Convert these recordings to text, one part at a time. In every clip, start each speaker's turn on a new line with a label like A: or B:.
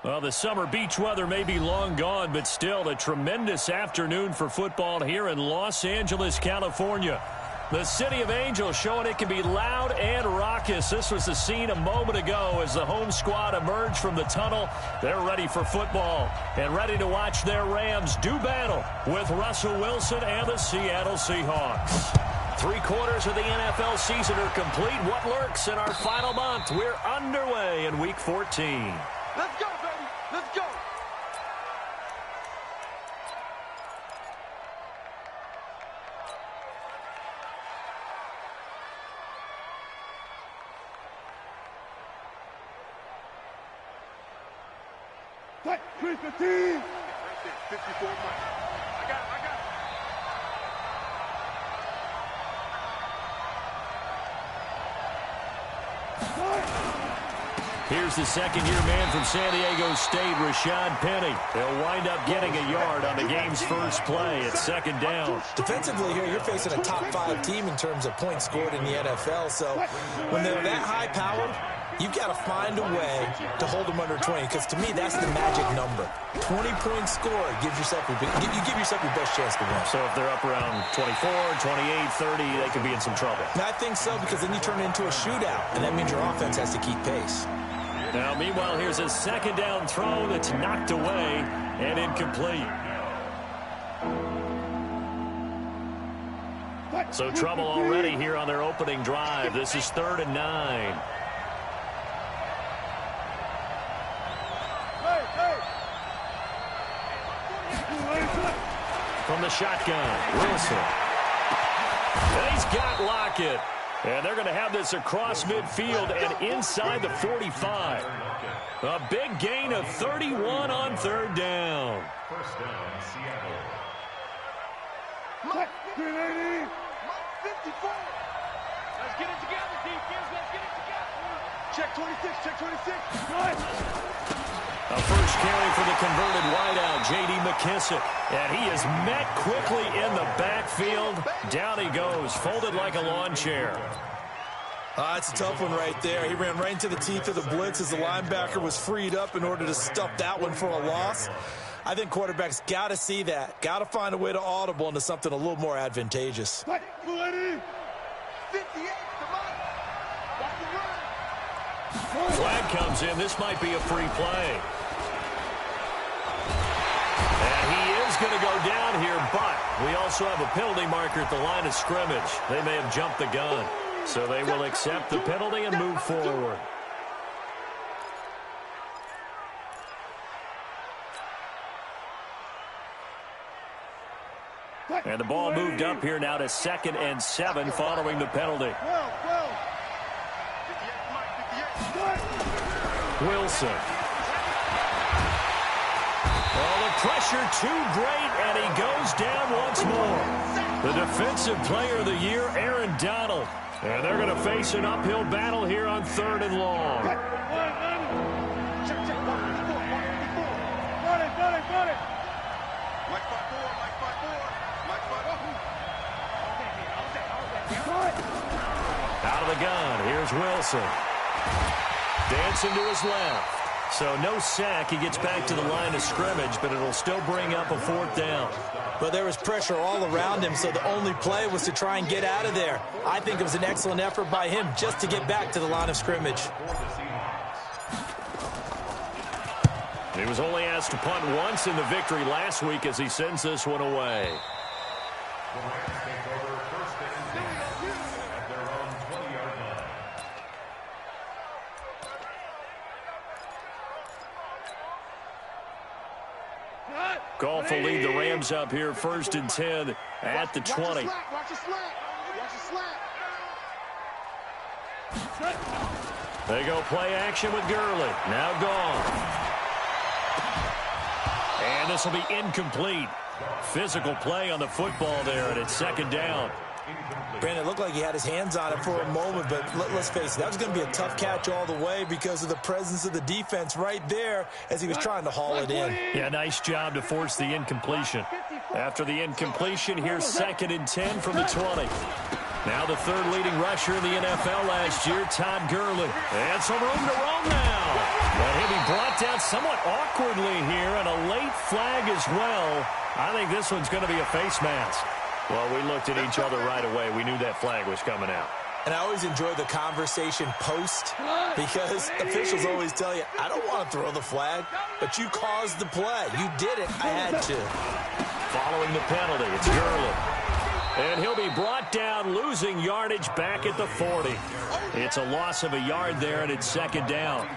A: Well, the summer beach weather may be long gone, but still a tremendous afternoon for football here in Los Angeles, California. The City of Angels showing it can be loud and raucous. This was the scene a moment ago as the home squad emerged from the tunnel. They're ready for football and ready to watch their Rams do battle with Russell Wilson and the Seattle Seahawks. 3/4 of the NFL season are complete. What lurks in our final month? We're underway in Week 14.
B: Let's go, baby. Let's go.
C: Right, 315.
B: 54 Mike. I got it.
A: Here's the second-year man from San Diego State, Rashad Penny. He'll wind up getting a yard on the game's first play at second down.
D: Defensively here, you're facing a top-5 team in terms of points scored in the NFL. So when they're that high-powered, you've got to find a way to hold them under 20, because to me, that's the magic number. 20 points scored gives yourself you give yourself your best chance to win.
A: So if they're up around 24, 28, 30, they could be in some trouble.
D: And I think so, because then you turn it into a shootout, and that means your offense has to keep pace.
A: Now, meanwhile, here's a second down throw that's knocked away and incomplete. So trouble already here on their opening drive. This is 3rd and 9. From the shotgun, Wilson. And he's got Lockett. And they're going to have this across midfield and inside the 45. A big gain of 31 on 3rd down.
E: First down, Seattle.
B: Mike 380. Mike 54. Let's get it together, defense. Let's get it together. Check 26. Check 26. Nice.
A: A first carry for the converted wideout, J.D. McKissick. And he is met quickly in the backfield. Down he goes, folded like a lawn chair.
D: That's a tough one right there. He ran right into the teeth of the blitz as the linebacker was freed up in order to stuff that one for a loss. I think quarterbacks got to see that. Got to find a way to audible into something a little more advantageous.
B: 58, come on. Watch the run.
A: Flag comes in. This might be a free play. And he is going to go down here, but we also have a penalty marker at the line of scrimmage. They may have jumped the gun. So they will accept the penalty and move forward. And the ball moved up here now to 2nd and 7 following the penalty. Wilson. Oh, the pressure too great, and he goes down once more. The defensive player of the year, Aaron Donald. And they're going to face an uphill battle here on 3rd and long.
B: Got it. Mike 54.
A: Out of the gun, here's Wilson. Dancing to his left. So no sack. He gets back to the line of scrimmage, but it'll still bring up a 4th down.
D: But there was pressure all around him, so the only play was to try and get out of there. I think it was an excellent effort by him just to get back to the line of scrimmage.
A: He was only asked to punt once in the victory last week as he sends this one away.
E: The Rams take over 1st and 10 at their own 20-yard line.
A: Goff will lead the Rams up here 1st and 10 at the 20.
B: Watch the slant.
A: They go play action with Gurley. Now gone. And this will be incomplete. Physical play on the football there, and it's 2nd down.
D: Brandon, it looked like he had his hands on it for a moment, but let's face it, that was going to be a tough catch all the way because of the presence of the defense right there as he was trying to haul it in.
A: Yeah, nice job to force the incompletion. After the incompletion, here's 2nd and 10 from the 20. Now the 3rd leading rusher in the NFL last year, Todd Gurley. And some room to roam now. And he'll be brought down somewhat awkwardly here, and a late flag as well. I think this one's going to be a face mask. Well, we looked at each other right away. We knew that flag was coming out.
D: And I always enjoy the conversation post because officials always tell you, I don't want to throw the flag, but you caused the play. You did it. I had to.
A: Following the penalty, it's Gurley. And he'll be brought down, losing yardage back at the 40. It's a loss of a yard there, and it's second down.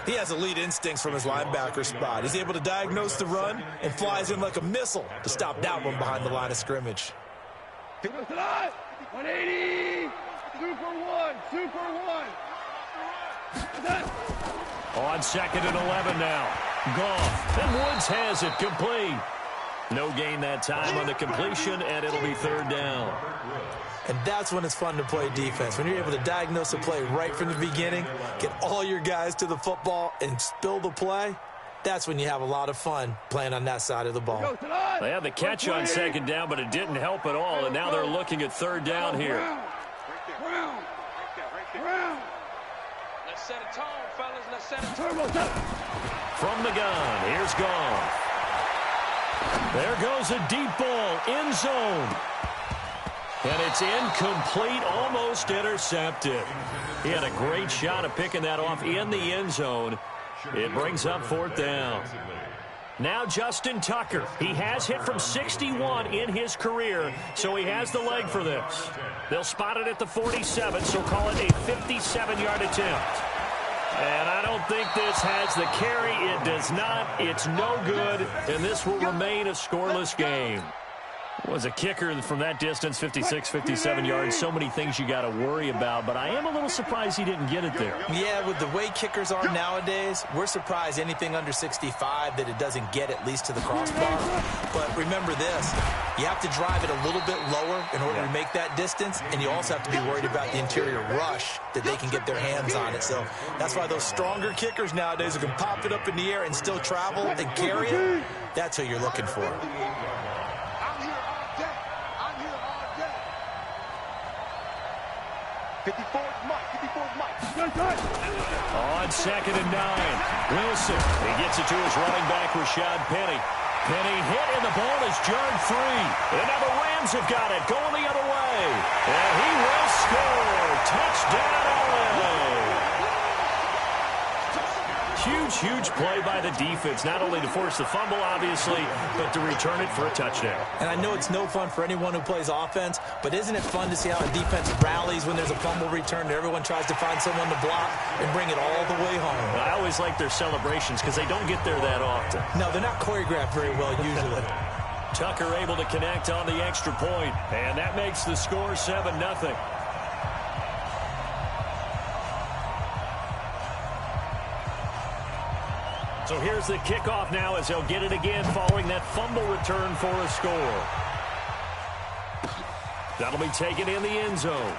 D: He has elite instincts from his linebacker spot. He's able to diagnose the run and flies in like a missile to stop that one behind the line of scrimmage.
C: 180! Super one!
A: On 2nd and 11 now. Goff. And Woods has it complete. No gain that time on the completion, and it'll be third down.
D: And that's when it's fun to play defense. When you're able to diagnose a play right from the beginning, get all your guys to the football, and spill the play, that's when you have a lot of fun playing on that side of the ball.
A: They had the catch on second down, but it didn't help at all, and now they're looking at third down here.
B: Let's set a tone, fellas. Let's set a tone.
A: From the gun, here's Goff. There goes a deep ball, end zone. And it's incomplete, almost intercepted. He had a great shot at picking that off in the end zone. It brings up fourth down. Now Justin Tucker. He has hit from 61 in his career, so he has the leg for this. They'll spot it at the 47, so call it a 57-yard attempt. And I don't think this has the carry. It does not. It's no good, and this will remain a scoreless game. Was a kicker from that distance, 56, 57 yards. So many things you got to worry about, but I am a little surprised he didn't get it there.
D: Yeah, with the way kickers are nowadays, we're surprised anything under 65 that it doesn't get at least to the crossbar. But remember this, you have to drive it a little bit lower in order to make that distance, and you also have to be worried about the interior rush that they can get their hands on it. So that's why those stronger kickers nowadays who can pop it up in the air and still travel and carry it, that's who you're looking for.
B: 54's Mike.
A: On 2nd and 9, Wilson. He gets it to his running back, Rashad Penny. Penny hit, and the ball is jarred free. And now the Rams have got it, going the other way. And he will score. Touchdown, LA. Huge play by the defense, not only to force the fumble, obviously, but to return it for a touchdown.
D: And I know it's no fun for anyone who plays offense, but isn't it fun to see how a defense rallies when there's a fumble return and everyone tries to find someone to block and bring it all the way home?
A: I always like their celebrations because they don't get there that often.
D: No, they're not choreographed very well usually.
A: Tucker able to connect on the extra point, and that makes the score 7-0. So here's the kickoff now as they'll get it again following that fumble return for a score. That'll be taken in the end zone.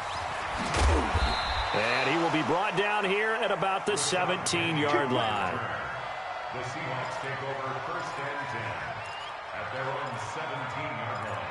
A: And he will be brought down here at about the 17-yard line.
E: The Seahawks take over 1st and 10 at their own 17-yard line.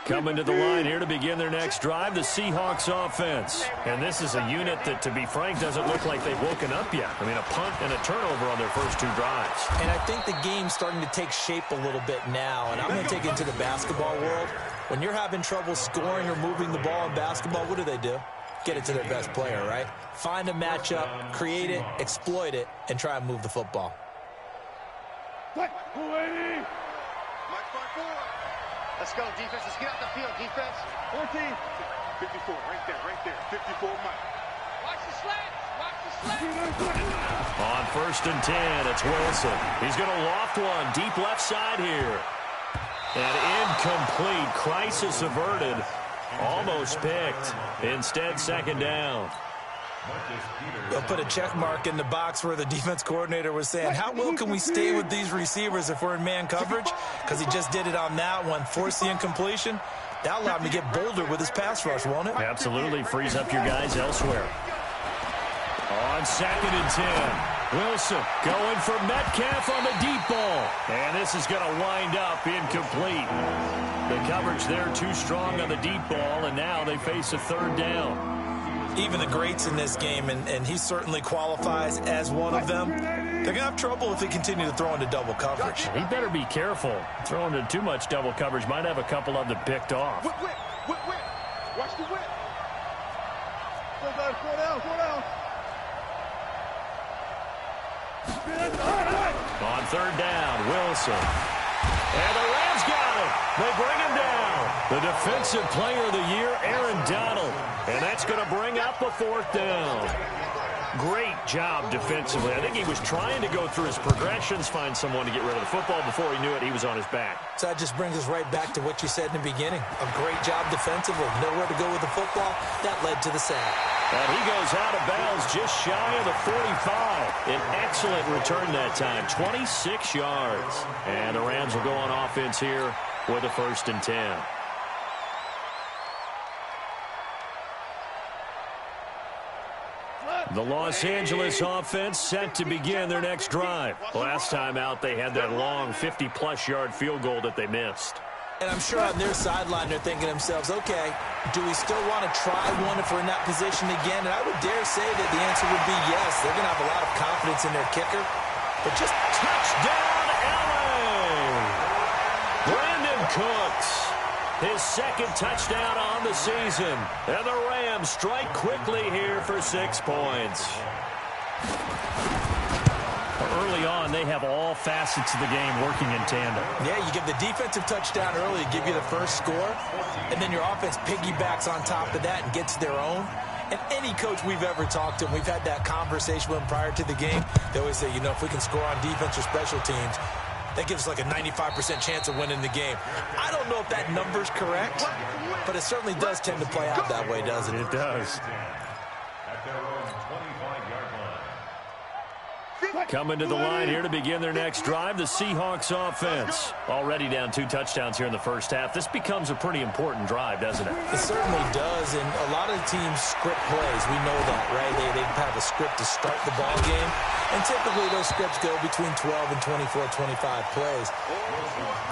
A: Coming to the line here to begin their next drive, the Seahawks offense. And this is a unit that, to be frank, doesn't look like they've woken up yet. I mean, a punt and a turnover on their first two drives.
D: And I think the game's starting to take shape a little bit now. And I'm going to take it into the basketball world. When you're having trouble scoring or moving the ball in basketball, what do? Get it to their best player, right? Find a matchup, create it, exploit it, and try and move the football.
B: Let's go, defense. Let's get out the field, defense. 14. 54, right there. 54, Mike. Watch the slats.
A: On 1st and 10, it's Wilson. He's going to loft one deep left side here. And incomplete. Crisis averted. Almost picked. Instead, second down.
D: They'll put a check mark in the box where the defense coordinator was saying, how well can we stay with these receivers if we're in man coverage? Because he just did it on that one, forced the incompletion. That allowed him to get bolder with his pass rush, won't it?
A: Absolutely. Frees up your guys elsewhere. On 2nd and 10. Wilson going for Metcalf on the deep ball. And this is going to wind up incomplete. The coverage there too strong on the deep ball, and now they face a third down.
D: Even the greats in this game, and he certainly qualifies as one of them, they're going to have trouble if they continue to throw into double coverage.
A: He better be careful. Throwing into too much double coverage might have a couple of them picked off.
B: Whip. Watch the whip. Go down.
A: On third down, Wilson. And the Rams got him. They bring him down. The defensive player of the year, Aaron Donald. And that's going to bring up a fourth down. Great job defensively. I think he was trying to go through his progressions, find someone to get rid of the football. Before he knew it, he was on his back.
D: So that just brings us right back to what you said in the beginning. A great job defensively. Nowhere to go with the football. That led to the sack.
A: And he goes out of bounds just shy of the 45. An excellent return that time, 26 yards. And the Rams will go on offense here with a 1st and 10. The Los Angeles offense set to begin their next drive. Last time out, they had that long 50-plus yard field goal that they missed.
D: And I'm sure on their sideline they're thinking to themselves, okay, do we still want to try one if we're in that position again? And I would dare say that the answer would be yes. They're going to have a lot of confidence in their kicker. But just
A: touchdown, LA! Brandon Cooks. His 2nd touchdown on the season. And the Rams strike quickly here for 6 points. Early on, they have all facets of the game working in tandem.
D: Yeah, you give the defensive touchdown early, give you the first score, and then your offense piggybacks on top of that and gets their own. And any coach we've ever talked to, and we've had that conversation with them prior to the game, they always say, you know, if we can score on defense or special teams, that gives us like a 95% chance of winning the game. I don't know if that number's correct, but it certainly does tend to play out that way, doesn't it?
A: It does.
E: At their own 25-yard line.
A: Coming to the line here to begin their next drive, the Seahawks offense. Already down 2 touchdowns here in the first half. This becomes a pretty important drive, doesn't it?
D: It certainly does, and a lot of teams script plays. We know that, right? They have a script to start the ball game, and typically those scripts go between 12 and 24, 25 plays.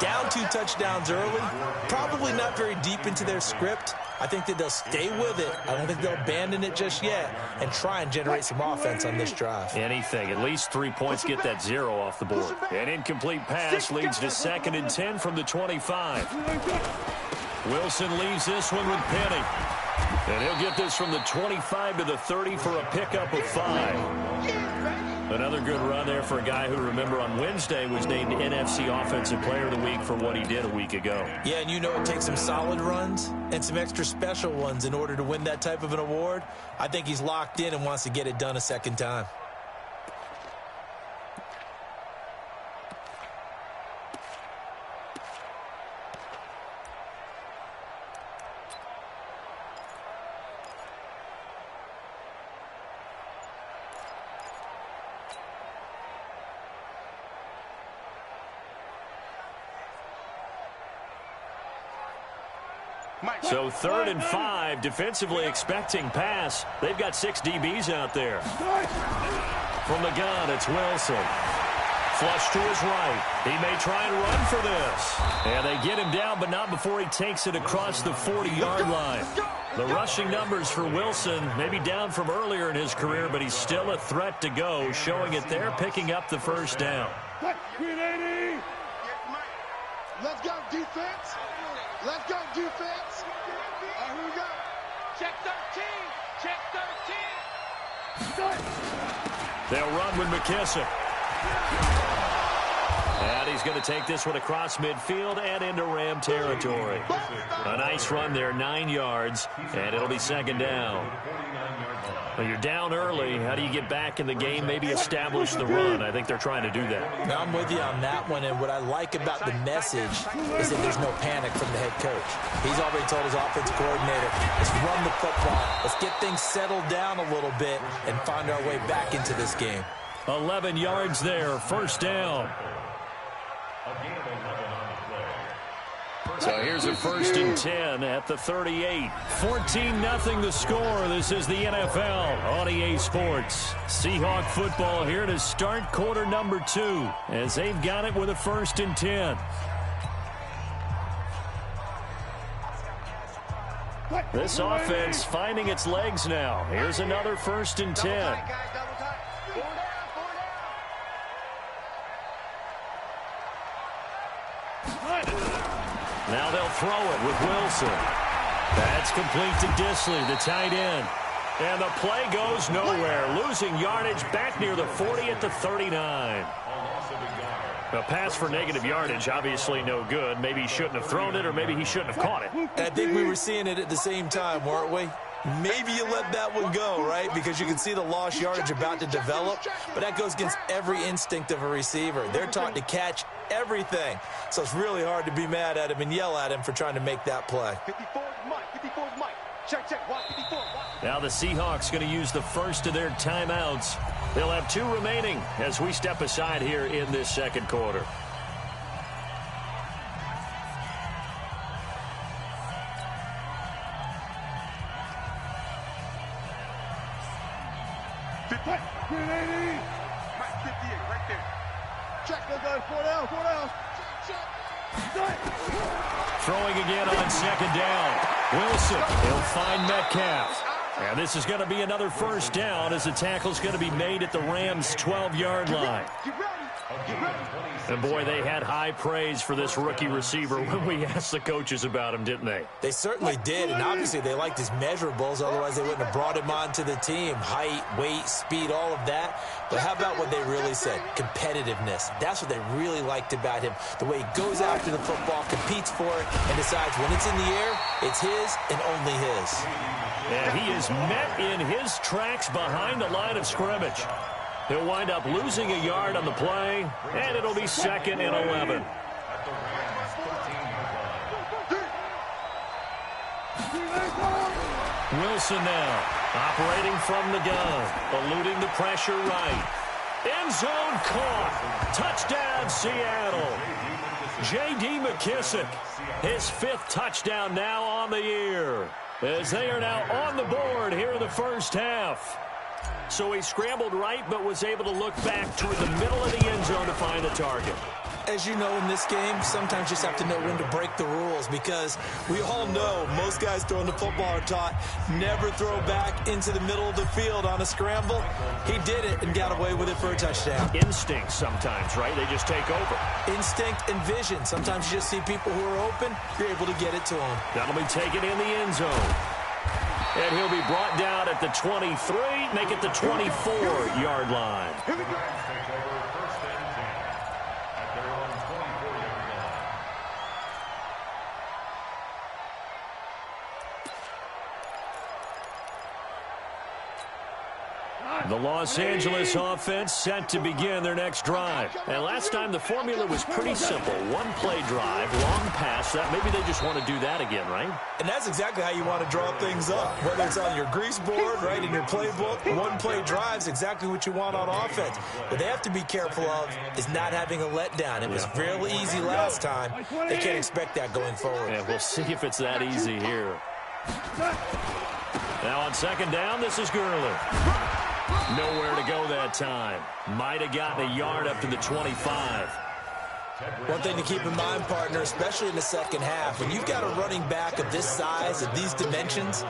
D: Down 2 touchdowns early, probably not very deep into their script. I think that they'll stay with it. I don't think they'll abandon it just yet and try and generate some offense on this drive.
A: Anything. At least 3 points, get that 0 off the board. An incomplete pass leads to 2nd and 10 from the 25. Wilson leaves this one with Penny. And he'll get this from the 25 to the 30 for a pickup of 5. Another good run there for a guy who, remember, on Wednesday was named NFC Offensive Player of the Week for what he did a week ago.
D: Yeah, and you know it takes some solid runs and some extra special ones in order to win that type of an award. I think he's locked in and wants to get it done a second time.
A: So 3rd and 5, defensively expecting pass. They've got 6 DBs out there. From the gun, it's Wilson. Flush to his right. He may try and run for this. And they get him down, but not before he takes it across the 40-yard line. The rushing numbers for Wilson may be down from earlier in his career, but he's still a threat to go, showing it there, picking up the first down.
B: Let's go, defense. Let's go, defense. All right, here we go. Check 13. Check 13.
A: They'll run with McKissick. And he's going to take this one across midfield and into Ram territory. A nice run there, 9 yards, and it'll be 2nd down. Well, you're down early. How do you get back in the game, maybe establish the run? I think they're trying to do that.
D: Now, I'm with you on that one, and what I like about the message is that there's no panic from the head coach. He's already told his offensive coordinator, let's run the football, let's get things settled down a little bit and find our way back into this game.
A: 11 yards there, 1st down.
E: A gain of 11 on the play.
A: So here's a 1st and 10 at the 38. 14-0 the score. This is the NFL on EA Sports. Seahawk football here to start quarter number 2 as they've got it with a 1st and 10. This offense finding its legs now. Here's another 1st and 10. Now they'll throw it with Wilson. That's complete to Disley, the tight end. And the play goes nowhere. Losing yardage back near the 40 at the 39. A pass for negative yardage, obviously no good. Maybe he shouldn't have thrown it, or maybe he shouldn't have caught it.
D: I think we were seeing it at the same time, weren't we? Maybe you let that one go, right? Because you can see the lost yardage about to develop, but that goes against every instinct of a receiver. They're taught to catch everything. So it's really hard to be mad at him and yell at him for trying to make that play.
C: 54 Mike, 54 Mike. Check, watch 54.
A: Now the Seahawks going to use the first of their timeouts. They'll have 2 remaining as we step aside here in this second quarter. Throwing again on 2nd down. Wilson, he'll find Metcalf. And this is going to be another 1st down as the tackle's going to be made at the Rams' 12-yard line. And boy, they had high praise for this rookie receiver when we asked the coaches about him, didn't they?
D: They certainly did, and obviously they liked his measurables. Otherwise, they wouldn't have brought him onto the team. Height, weight, speed, all of that. But how about what they really said? Competitiveness. That's what they really liked about him. The way he goes after the football, competes for it, and decides when it's in the air, it's his and only his.
A: And he is met in his tracks behind the line of scrimmage. He'll wind up losing a yard on the play, and it'll be 2nd and 11. Wilson now, operating from the gun, eluding the pressure right. End zone caught. Touchdown, Seattle. J.D. McKissick, his 5th touchdown now on the year, as they are now on the board here in the first half. So he scrambled right, but was able to look back toward the middle of the end zone to find the target.
D: As you know, in this game, sometimes you just have to know when to break the rules, because we all know most guys throwing the football are taught never throw back into the middle of the field on a scramble. He did it and got away with it for a touchdown.
A: Instinct sometimes, right? They just take over. Instinct
D: and vision. Sometimes you just see people who are open, you're able to get it to them.
A: That'll be taken in the end zone. And he'll be brought down at the 23, make it the 24-yard line.
E: Take over 1st and 10 at their own 24-yard line.
A: The Los Angeles offense set to begin their next drive. And last time the formula was pretty simple. One-play drive, long pass. Maybe they just want to do that again, right?
D: And that's exactly how you want to draw things up. Whether it's on your grease board, right, in your playbook, one-play drive's exactly what you want on offense. What they have to be careful of is not having a letdown. It was real easy last time. They can't expect that going forward.
A: Yeah, we'll see if it's that easy here. Now on 2nd down, this is Gurley. Nowhere to go that time. Might have gotten a yard up to the 25.
D: One thing to keep in mind, partner, especially in the second half, when you've got a running back of this size, of these dimensions,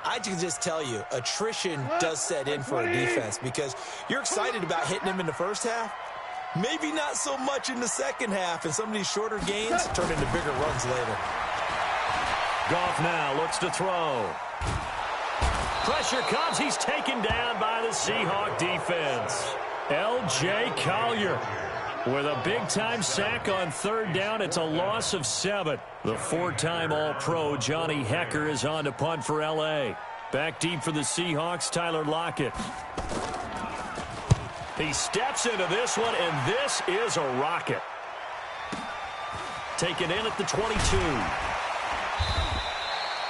D: I can just tell you, attrition does set in for a defense, because you're excited about hitting him in the first half. Maybe not so much in the second half, and some of these shorter gains turn into bigger runs later.
A: Goff now looks to throw. Pressure comes. He's taken down by the Seahawk defense. L.J. Collier with a big-time sack on 3rd down. It's a loss of 7. The 4-time All-Pro Johnny Hecker is on to punt for L.A. Back deep for the Seahawks, Tyler Lockett. He steps into this one, and this is a rocket. Taken in at the 22.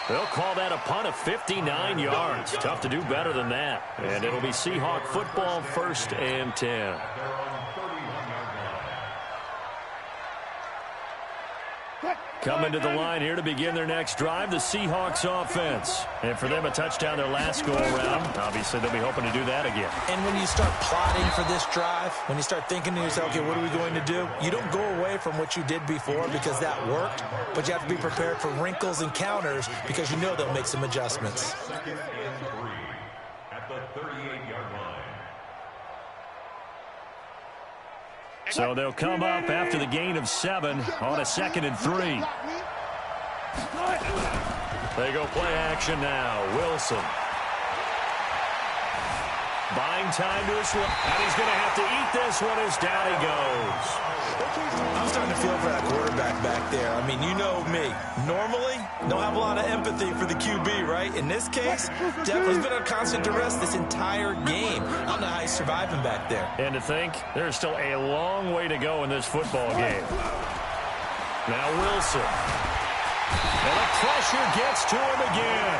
A: They'll call that a punt of 59 yards. Tough to do better than that. And it'll be Seahawk football, 1st and 10. Coming to the line here to begin their next drive, the Seahawks offense. And for them, a touchdown their last go-around. Obviously, they'll be hoping to do that again.
D: And when you start plotting for this drive, when you start thinking to yourself, okay, what are we going to do? You don't go away from what you did before because that worked, but you have to be prepared for wrinkles and counters because you know they'll make some adjustments.
E: Second and 3 at the 38-yard line.
A: So they'll come up after the gain of 7 on a 2nd and 3. They go play action now. Wilson. Buying time to his left. And he's going to have to eat this one as down he goes.
D: I'm starting to feel for that quarterback back there. I mean, you know me. Normally, don't have a lot of empathy for the QB, right? In this case, definitely been on constant duress this entire game. I don't know how he's surviving back there.
A: And to think, there's still a long way to go in this football game. Now Wilson. And the pressure gets to him again.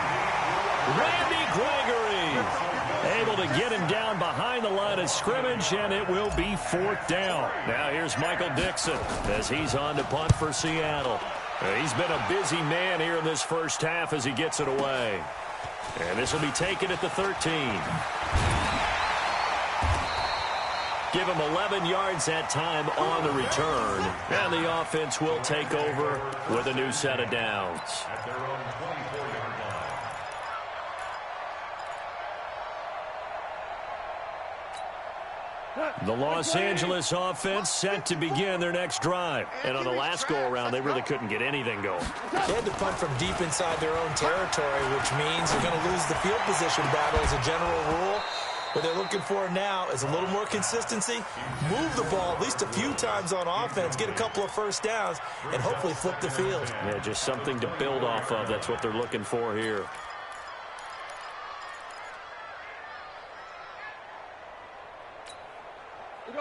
A: Randy Gregory able to get him down behind the line of scrimmage, and it will be 4th down. Now here's Michael Dixon as he's on to punt for Seattle. He's been a busy man here in this first half as he gets it away. And this will be taken at the 13. Give him 11 yards that time on the return. And the offense will take over with a new set of downs.
E: At their own 24-yard line.
A: The Los Angeles offense set to begin their next drive. And on the last go-around, they really couldn't get anything going.
D: They had to punt from deep inside their own territory, which means they're going to lose the field position battle as a general rule. What they're looking for now is a little more consistency, move the ball at least a few times on offense, get a couple of first downs, and hopefully flip the field.
A: Yeah, just something to build off of. That's what they're looking for here.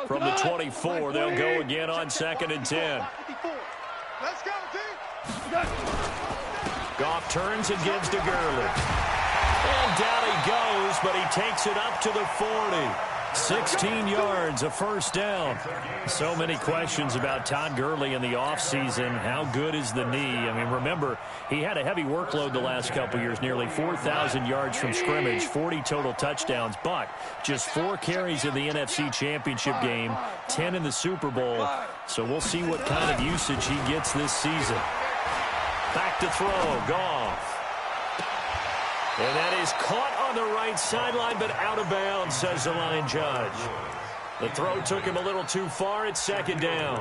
A: From the 24, they'll go again on 2nd and 10.
B: Let's go, team.
A: Goff turns and gives to Gurley. And down he goes, but he takes it up to the 40. 16 yards, a first down. So many questions about Todd Gurley in the offseason. How good is the knee? I mean, remember, he had a heavy workload the last couple years, nearly 4,000 yards from scrimmage, 40 total touchdowns, but just 4 carries in the NFC Championship game, 10 in the Super Bowl. So we'll see what kind of usage he gets this season. Back to throw, Goff. And that is caught on the right sideline, but out of bounds, says the line judge. The throw took him a little too far. It's 2nd down.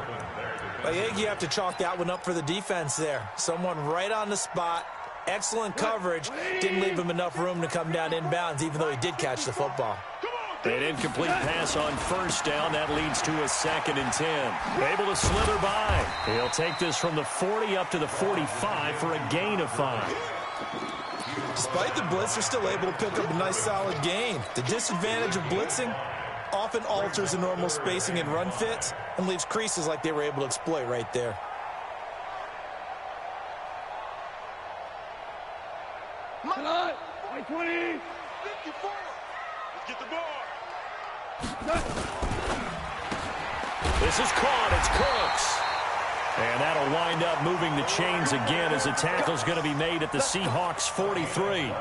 D: I think you have to chalk that one up for the defense there. Someone right on the spot. Excellent coverage. Didn't leave him enough room to come down inbounds, even though he did catch the football.
A: An incomplete pass on first down. That leads to a 2nd and 10. Able to slither by. He'll take this from the 40 up to the 45 for a gain of 5.
D: Despite the blitz, they're still able to pick up a nice solid gain. The disadvantage of blitzing often alters the normal spacing and run fits and leaves creases like they were able to exploit right there.
B: M20. 54. Let's get the ball.
A: This is caught. It's Cooks. And that'll wind up moving the chains again as the tackle's going to be made at the Seahawks 43.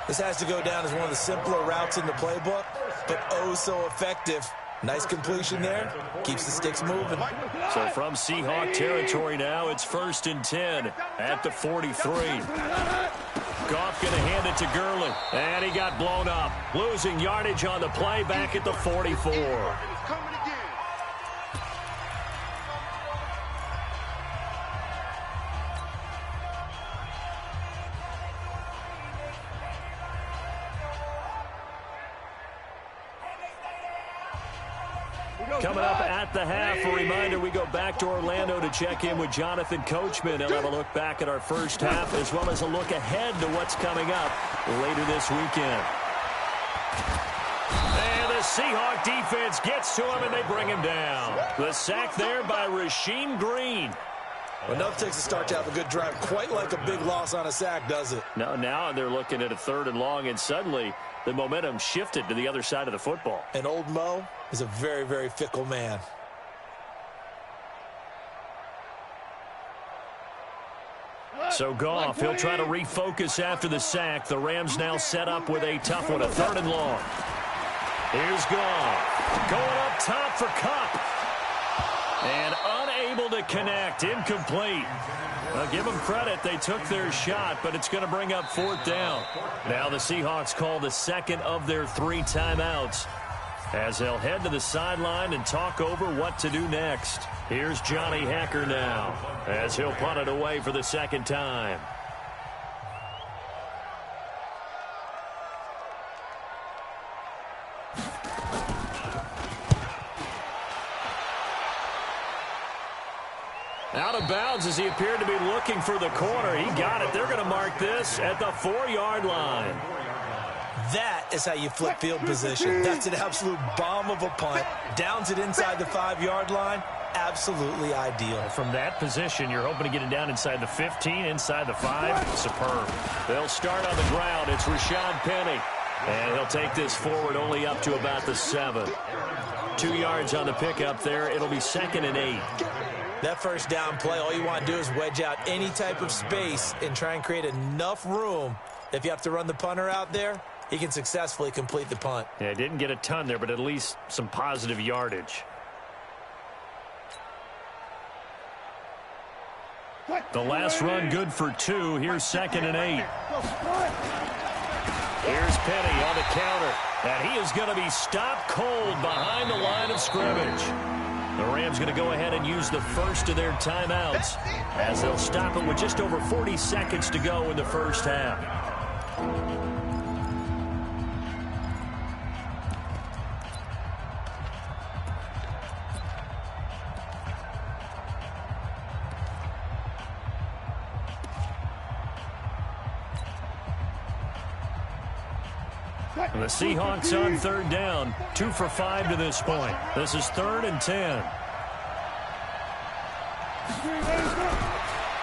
D: This has to go down as one of the simpler routes in the playbook, but oh so effective. Nice completion there. Keeps the sticks moving.
A: So from Seahawk territory now, it's 1st and 10 at the 43. Goff going to hand it to Gurley. And he got blown up. Losing yardage on the play back at the 44. Coming up at the half, a reminder, we go back to Orlando to check in with Jonathan Coachman. He'll have a look back at our first half as well as a look ahead to what's coming up later this weekend. And the Seahawk defense gets to him and they bring him down. The sack there by Rasheem Green.
D: Well, enough takes a start to have a good drive. Quite like a big loss on a sack, does it?
A: No, now they're looking at a 3rd and long, and suddenly the momentum shifted to the other side of the football.
D: And old Mo is a very, very fickle man.
A: So Goff, he'll try to refocus after the sack. The Rams now set up with a tough one, a 3rd and long. Here's Goff. Going up top for Kupp. And unable to connect. Incomplete. I'll give them credit. They took their shot, but it's going to bring up 4th down. Now the Seahawks call the second of their 3 timeouts as they'll head to the sideline and talk over what to do next. Here's Johnny Hacker now as he'll punt it away for the 2nd time. Out of bounds as he appeared to be looking for the corner. He got it. They're going to mark this at the 4-yard line.
D: That is how you flip field position. That's an absolute bomb of a punt. Downs it inside the 5-yard line. Absolutely ideal.
A: From that position, you're hoping to get it down inside the 15, inside the 5. Superb. They'll start on the ground. It's Rashad Penny. And he'll take this forward only up to about the 7. 2 yards on the pickup there. It'll be 2nd and 8.
D: That first down play, all you want to do is wedge out any type of space and try and create enough room. If you have to run the punter out there, he can successfully complete the punt.
A: Yeah, didn't get a ton there, but at least some positive yardage. The last run good for 2. Here's 2nd and 8. Here's Penny on the counter. And he is going to be stopped cold behind the line of scrimmage. The Rams going to go ahead and use the first of their timeouts as they'll stop it with just over 40 seconds to go in the first half. And the Seahawks on 3rd down. 2 for 5 to this point. This is 3rd and 10.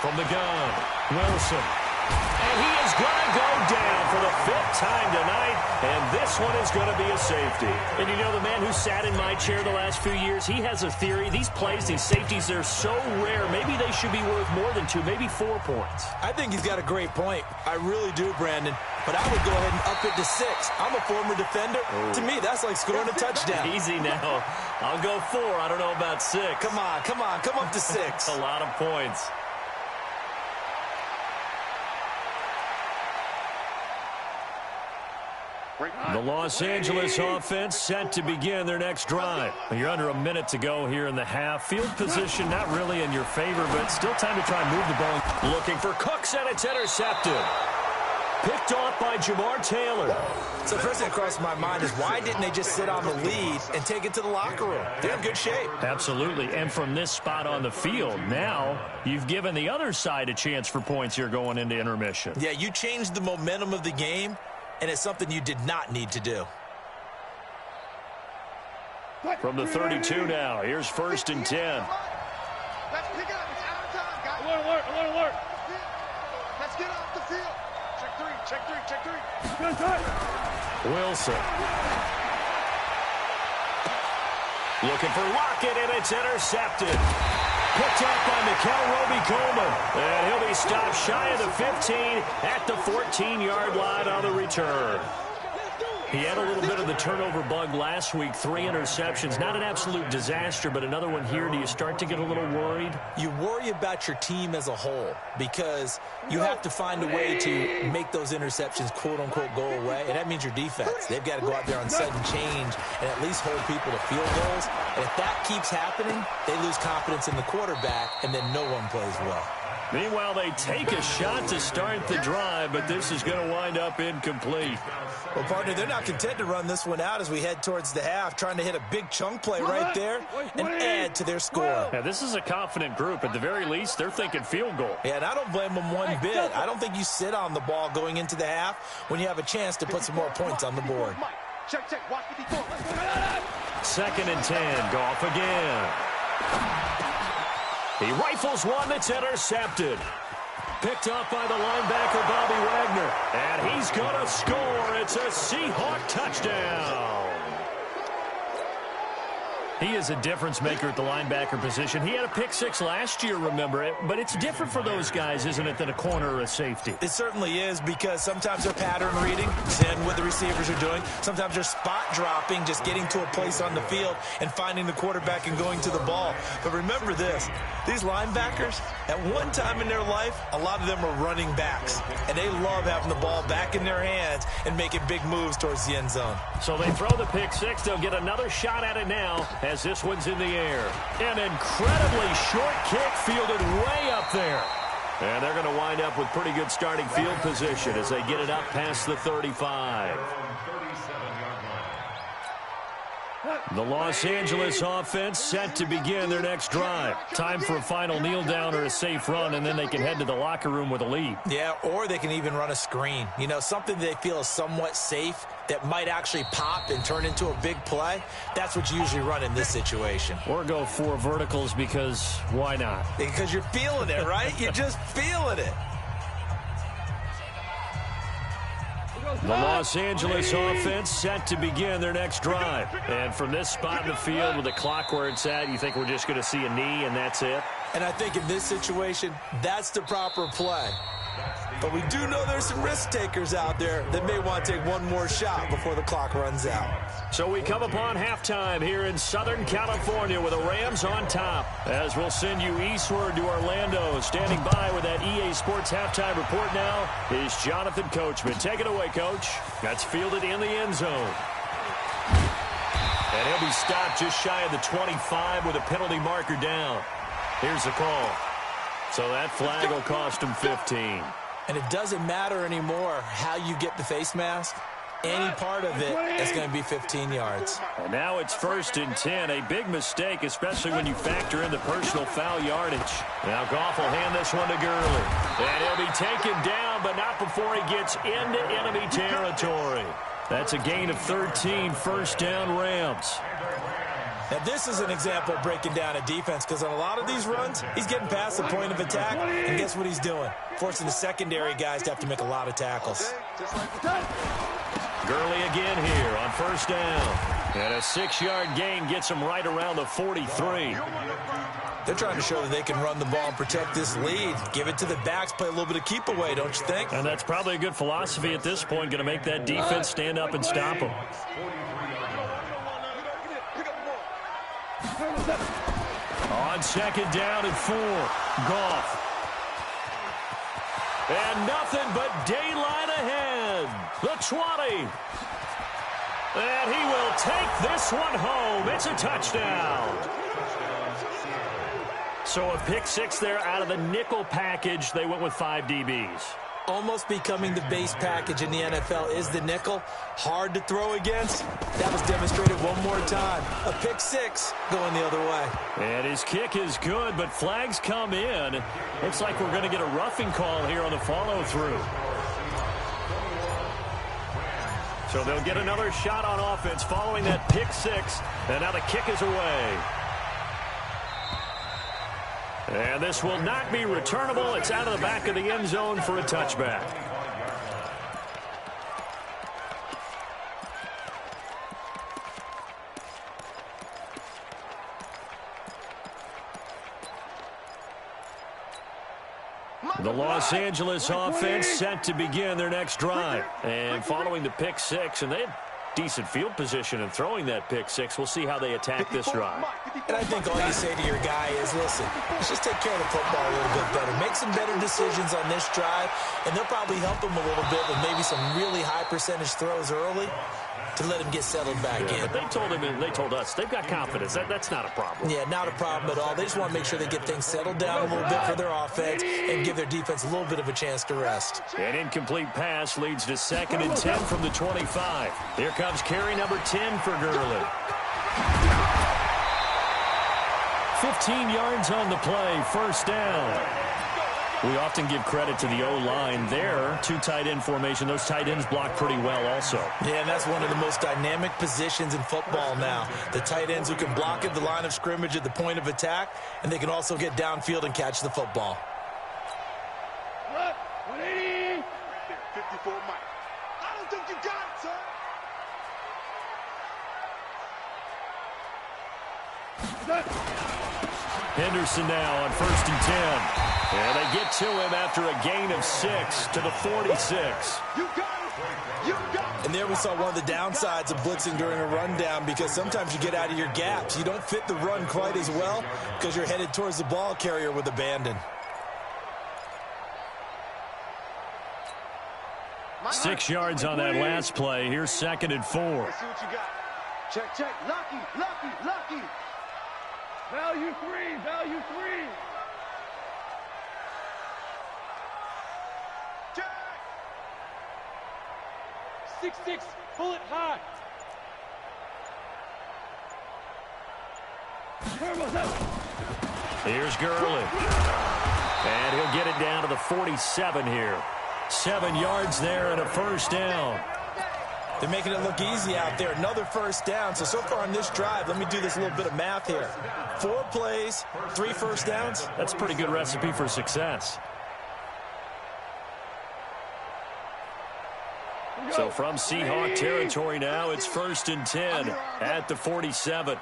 A: From the gun, Wilson. And he is going to go down for the 5th time tonight. And this one is going to be a safety. And you know, the man who sat in my chair the last few years, he has a theory. These plays, these safeties, they're so rare. Maybe they should be worth more than 2, maybe 4 points.
D: I think he's got a great point. I really do, Brandon. But I would go ahead and up it to 6. I'm a former defender. Ooh. To me, that's like scoring a touchdown.
A: Easy now. I'll go 4. I don't know about 6.
D: Come on. Come up to 6.
A: A lot of points. The Los Angeles offense set to begin their next drive. You're under a minute to go here in the half. Field position not really in your favor, but still time to try and move the ball. Looking for Cooks, and it's intercepted. Picked off by Jamar Taylor.
D: So first thing that crossed my mind is why didn't they just sit on the lead and take it to the locker room? They're in good shape.
A: Absolutely. And from this spot on the field, now you've given the other side a chance for points here going into intermission.
D: Yeah, you changed the momentum of the game, and it's something you did not need to do.
A: From the 32 now, here's 1st and 10.
B: Let's pick it up. It's out of time, guys.
C: Alert.
B: Let's get off the field. Check three.
A: Wilson. Looking for Lockett, and it's intercepted. Picked up by Mikel Roby-Coleman. And he'll be stopped shy of the 15 at the 14-yard line on the return. He had a little bit of the turnover bug last week. 3 interceptions. Not an absolute disaster, but another one here. Do you start to get a little worried?
D: You worry about your team as a whole because you have to find a way to make those interceptions, quote-unquote, go away. And that means your defense. They've got to go out there on sudden change and at least hold people to field goals. And if that keeps happening, they lose confidence in the quarterback, and then no one plays well.
A: Meanwhile, they take a shot to start the drive, but this is going to wind up incomplete.
D: Well, partner, they're not content to run this one out as we head towards the half, trying to hit a big chunk play right there and add to their score.
A: Yeah, this is a confident group. At the very least, they're thinking field goal.
D: Yeah, and I don't blame them one bit. I don't think you sit on the ball going into the half when you have a chance to put some more points on the board.
C: Check. Watch 54.
A: 2nd and 10. Goff again. He rifles one that's intercepted. Picked up by the linebacker, Bobby Wagner. And he's going to score. It's a Seahawk touchdown. He is a difference maker at the linebacker position. He had a pick six last year, remember it, but it's different for those guys, isn't it, than a corner or a safety?
D: It certainly is, because sometimes they're pattern reading, seeing what the receivers are doing. Sometimes they're spot dropping, just getting to a place on the field and finding the quarterback and going to the ball. But remember this, these linebackers, at one time in their life, a lot of them are running backs, and they love having the ball back in their hands and making big moves towards the end zone.
A: So they throw the pick six. They'll get another shot at it now as this one's in the air. An incredibly short kick fielded way up there. And they're going to wind up with pretty good starting field position as they get it up past the 35. The Los Angeles offense set to begin their next drive. Time for a final kneel down or a safe run, and then they can head to the locker room with a lead.
D: Yeah, or they can even run a screen. You know, something they feel is somewhat safe that might actually pop and turn into a big play. That's what you usually run in this situation.
A: Or go 4 verticals, because why not?
D: Because you're feeling it, right? You're just feeling it.
A: The Los Angeles offense set to begin their next drive. And from this spot in the field with the clock where it's at, you think we're just going to see a knee and that's it?
D: And I think in this situation, that's the proper play. But we do know there's some risk takers out there that may want to take one more shot before the clock runs out.
A: So we come upon halftime here in Southern California with the Rams on top. As we'll send you eastward to Orlando. Standing by with that EA Sports halftime report now is Jonathan Coachman. Take it away, Coach. That's fielded in the end zone. And he'll be stopped just shy of the 25 with a penalty marker down. Here's the call. So that flag will cost him 15.
D: And it doesn't matter anymore how you get the face mask. Any part of it is going to be 15 yards.
A: And now it's 1st and 10. A big mistake, especially when you factor in the personal foul yardage. Now Goff will hand this one to Gurley. And he'll be taken down, but not before he gets into enemy territory. That's a gain of 13, 1st down Rams.
D: Now, this is an example of breaking down a defense, because on a lot of these runs, he's getting past the point of attack, and guess what he's doing? Forcing the secondary guys to have to make a lot of tackles.
A: Gurley again here on 1st down. And a 6-yard gain gets him right around the 43.
D: They're trying to show that they can run the ball and protect this lead. Give it to the backs, play a little bit of keep away, don't you think?
A: And that's probably a good philosophy at this point, going to make that defense stand up and stop him. On 2nd down and 4, Goff. And nothing but daylight ahead. The 20. And he will take this one home. It's a touchdown. So a pick six there out of the nickel package. They went with 5 DBs.
D: Almost becoming the base package in the NFL is the nickel. Hard to throw against. That was demonstrated one more time. A pick six going the other way.
A: And his kick is good, but flags come in. Looks like we're going to get a roughing call here on the follow-through. So they'll get another shot on offense following that pick six. And now the kick is away. And this will not be returnable. It's out of the back of the end zone for a touchback. The Los Angeles offense set to begin their next drive. And following the pick six, and they had decent field position in throwing that pick six. We'll see how they attack this drive.
D: And I think all you say to your guy is, listen, let's just take care of the football a little bit better. Make some better decisions on this drive, and they'll probably help him a little bit with maybe some really high percentage throws early to let him get settled back in.
A: But they told him, and they told us, they've got confidence. That's not a problem.
D: Yeah, not a problem at all. They just want to make sure they get things settled down a little bit for their offense and give their defense a little bit of a chance to rest.
A: An incomplete pass leads to 2nd and 10 from the 25. Here comes carry number 10 for Gurley. 15 yards on the play, 1st down. We often give credit to the O-line there. 2 tight end formation. Those tight ends block pretty well also.
D: Yeah, and that's one of the most dynamic positions in football now. The tight ends who can block at the line of scrimmage at the point of attack, and they can also get downfield and catch the football.
B: 180. 54 Mike. I don't think you got it, son.
A: Henderson now on 1st and 10. And they get to him after a gain of 6 to the 46.
B: You got it. You got it.
D: And there we saw one of the downsides of blitzing during a rundown, because sometimes you get out of your gaps. You don't fit the run quite as well because you're headed towards the ball carrier with abandon.
A: 6 yards on that last play. Here's 2nd and 4.
B: Let's see what you got. Check, check. Lucky, lucky, lucky.
C: Value 3, value 3.
B: Check.
C: 6-6, pull it high. Turbo's out.
A: Here's Gurley. And he'll get it down to the 47 here. 7 yards there and a 1st down.
D: They're making it look easy out there. Another 1st down. So far on this drive, let me do this little bit of math here. 4 plays, 3 1st downs.
A: That's a pretty good recipe for success. So from Seahawk territory now, it's 1st and 10 at the 47.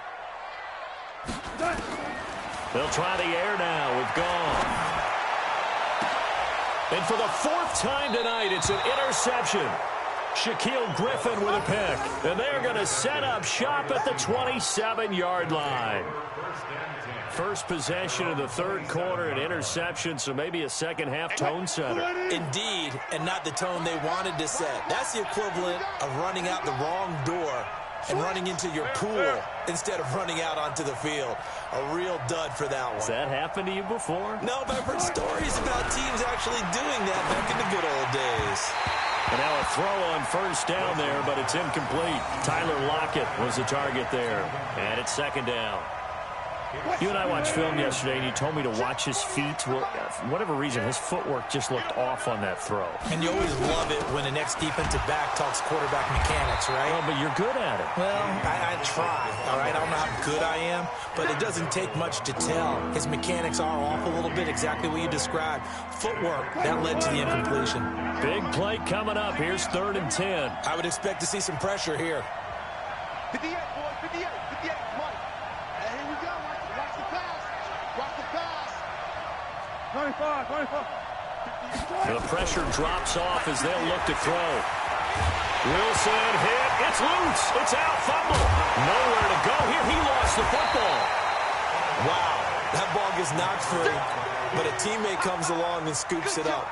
A: They'll try the air now with Gone. And for the 4th time tonight, it's an interception. Shaquille Griffin with a pick. And they're going to set up shop at the 27-yard line. First possession of the 3rd quarter, an interception, so maybe a second-half tone setter.
D: Indeed, and not the tone they wanted to set. That's the equivalent of running out the wrong door and running into your pool instead of running out onto the field. A real dud for that one.
A: Has that happened to you before?
D: No, but I've heard stories about teams actually doing that back in the good old days.
A: And now a throw on 1st down there, but it's incomplete. Tyler Lockett was the target there. And it's 2nd down. You and I watched film yesterday, and you told me to watch his feet. Well, for whatever reason, his footwork just looked off on that throw.
D: And you always love it when the next defensive back talks quarterback mechanics, right?
A: Well, but you're good at it.
D: Well, I try, all right? I don't know how good I am, but it doesn't take much to tell. His mechanics are off a little bit, exactly what you described. Footwork, that led to the incompletion.
A: Big play coming up. Here's 3rd and 10.
D: I would expect to see some pressure here.
B: 58, boy, 58, 58, Mike. And here we go, Mike. Watch the pass. Watch the pass.
C: 25, 25.
A: The pressure drops off as they'll look to throw. Wilson hit. It's loose. It's out. Fumble. Nowhere to go here. He lost the football.
D: Wow, that ball gets knocked free, but a teammate comes along and scoops it up.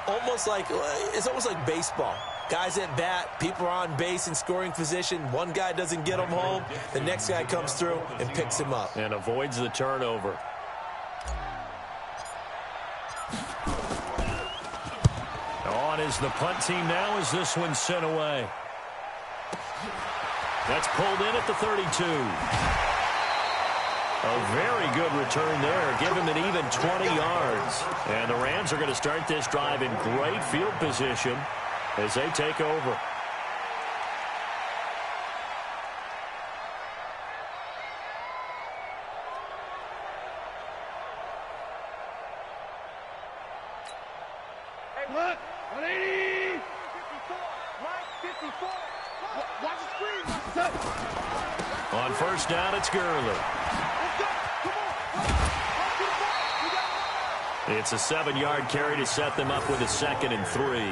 D: It's almost like baseball. Guys at bat, people are on base in scoring position. One guy doesn't get him home. The next guy comes through and picks him up.
A: And avoids the turnover. On is the punt team now as this one's sent away. That's pulled in at the 32. A very good return there. Give him an even 20 yards. And the Rams are going to start this drive in great field position as they take over.
C: Hey, look, 180.
B: 54, Mike, 54. Watch the screen.
A: On 1st down, it's Gurley.
B: Let's go. Come on. Run to the ball. We got it.
A: It's a 7-yard carry to set them up with a 2nd and 3.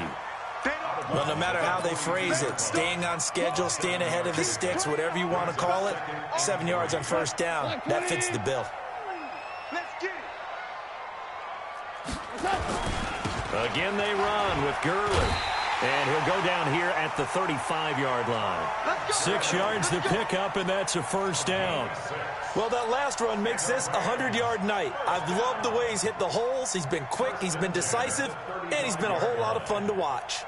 D: Well, no matter how they phrase it, staying on schedule, staying ahead of the sticks, whatever you want to call it, 7 yards on 1st down, that fits the bill.
B: Let's get it.
A: Again, they run with Gurley. And he'll go down here at the 35-yard line. 6 yards to pick up, and that's a 1st down.
D: Well, that last run makes this a 100-yard night. I've loved the way he's hit the holes. He's been quick, he's been decisive, and he's been a whole lot of fun to watch.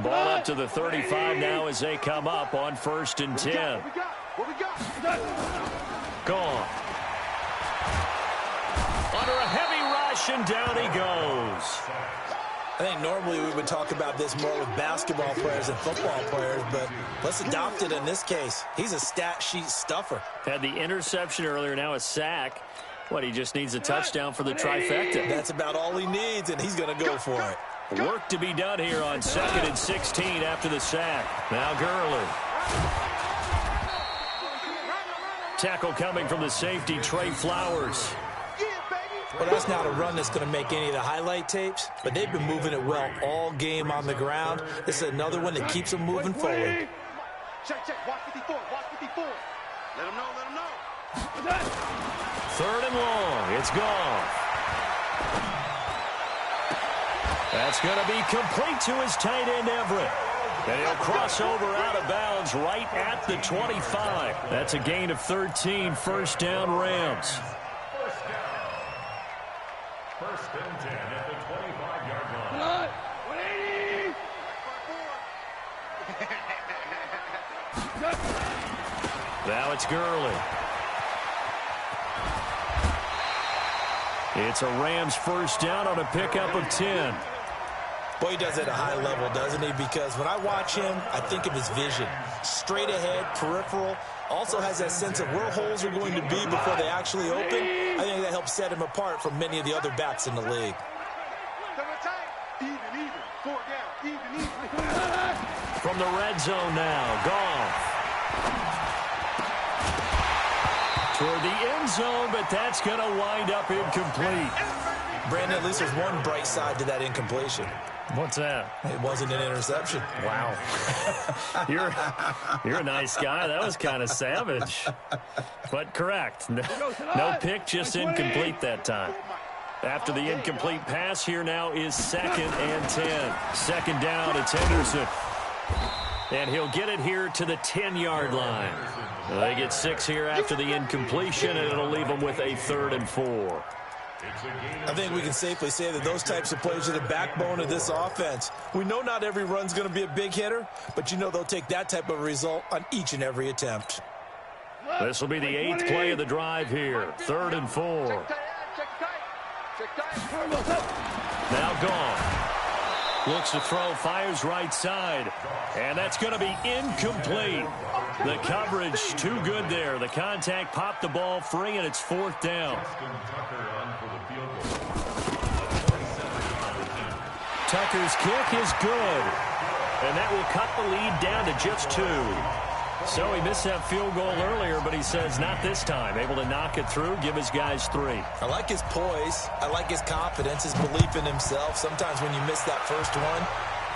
A: Ball up to the 35 now as they come up on 1st and 10.
B: What we got?
A: Gone. Under a heavy rush, and down he goes.
D: I think normally we would talk about this more with basketball players and football players, but let's adopt it in this case. He's a stat sheet stuffer.
A: Had the interception earlier, now a sack. What, he just needs a touchdown for the trifecta.
D: That's about all he needs, and he's going to go for it.
A: Work to be done here on 2nd and 16 after the sack. Now Gurley. Tackle coming from the safety, Trey Flowers.
D: Well, that's not a run that's going to make any of the highlight tapes, but they've been moving it well all game on the ground. This is another one that keeps them moving forward.
B: Check. Watch 54. Let him know.
A: 3rd and long. It's gone. That's going to be complete to his tight end, Everett. And he'll cross over out of bounds right at the 25. That's a gain of 13, 1st down Rams.
E: First and 10 at the 25-yard line.
C: 180.
A: Now it's Gurley. It's a Rams 1st down on a pickup of 10.
D: Boy, he does it at a high level, doesn't he? Because when I watch him, I think of his vision. Straight ahead, peripheral. Also has that sense of where holes are going to be before they actually open. I think that helps set him apart from many of the other backs in the league.
B: Even. 4 down. Even.
A: From the red zone now, Goff. Toward the end zone, but that's going to wind up incomplete.
D: Brandon, at least there's one bright side to that incompletion.
A: What's that?
D: It wasn't an interception.
A: Wow. You're a nice guy. That was kind of savage. But correct. No pick, just incomplete that time. After the incomplete pass, here now is 2nd and 10. 2nd down, it's Henderson. And he'll get it here to the 10-yard line. They get 6 here after the incompletion, and it'll leave them with a 3rd and 4.
D: I think we can safely say that those types of plays are the backbone of this offense. We know not every run's going to be a big hitter, but you know they'll take that type of result on each and every attempt.
A: This will be the 8th play of the drive here. 3rd and 4. Now Goff. Looks to throw, fires right side. And that's going to be incomplete. The coverage too good there. The contact popped the ball free, and it's 4th down. Tucker's kick is good. And that will cut the lead down to just 2. So he missed that field goal earlier, but he says not this time. Able to knock it through, give his guys 3.
D: I like his poise. I like his confidence, his belief in himself. Sometimes when you miss that first one,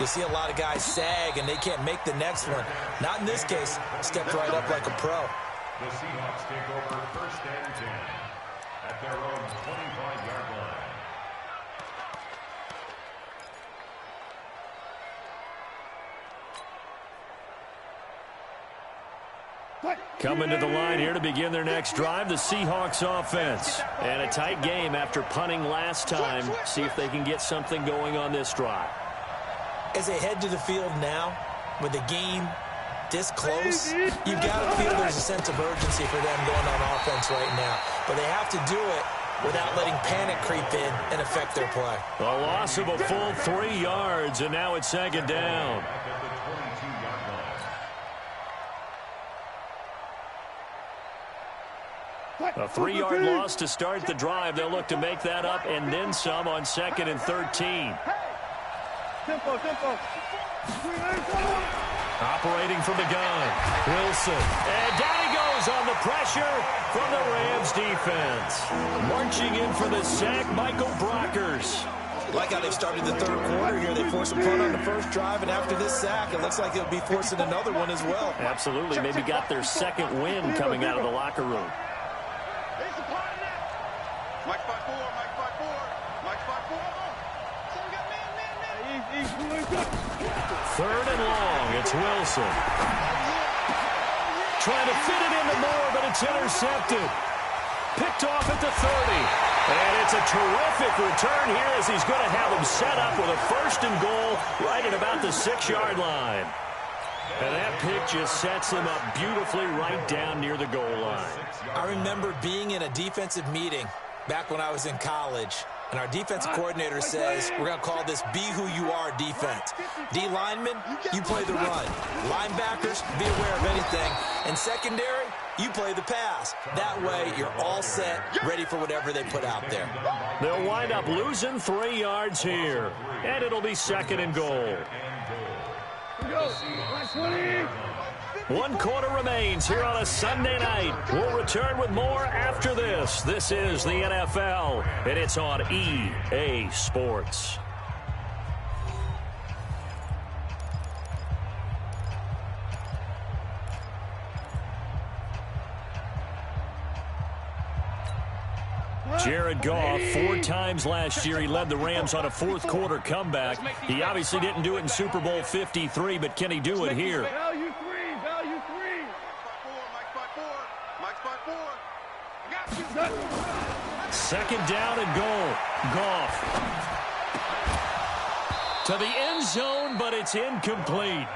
D: you'll see a lot of guys sag and they can't make the next one. Not in this case. Stepped right up like a pro.
E: The Seahawks take over 1st and 10 at their own 25-yard line.
A: Coming to the line here to begin their next drive, the Seahawks offense. And a tight game after punting last time. See if they can get something going on this drive.
D: As they head to the field now, with the game this close, you've got to feel there's a sense of urgency for them going on offense right now. But they have to do it without letting panic creep in and affect their play.
A: A loss of a full 3 yards, and now it's 2nd down. A 3-yard loss to start the drive. They'll look to make that up and then some on 2nd and 13.
C: Tempo.
A: Operating from the gun, Wilson. And down he goes on the pressure from the Rams defense. Marching in for the sack, Michael Brockers.
D: Like how they've started the 3rd quarter here. They forced a punt on the first drive, and after this sack, it looks like they'll be forcing another one as well.
A: Absolutely. Maybe got their 2nd win coming out of the locker room.
B: Mike 5-4.
A: 3rd and long. It's Wilson. Trying to fit it into Moore, but it's intercepted. Picked off at the 30. And it's a terrific return here as he's going to have him set up with a 1st and goal right at about the 6-yard line. And that pick just sets him up beautifully right down near the goal line.
D: I remember being in a defensive meeting back when I was in college, and our defensive coordinator says, we're going to call this be who you are defense. D linemen, you play the run. Linebackers, be aware of anything. And secondary, you play the pass. That way, you're all set, ready for whatever they put out there.
A: They'll wind up losing 3 yards here, and it'll be 2nd and goal.
C: Go. 20.
A: 1 quarter remains here on a Sunday night. We'll return with more after this. This is the NFL, and it's on EA Sports. Jared Goff, 4 times last year, he led the Rams on a 4th quarter comeback. He obviously didn't do it in Super Bowl 53, but can he do it here?
C: Value 3. Value 3.
B: Mike's by 4. I got you.
A: 2nd down and goal. Goff to the end zone, but it's incomplete.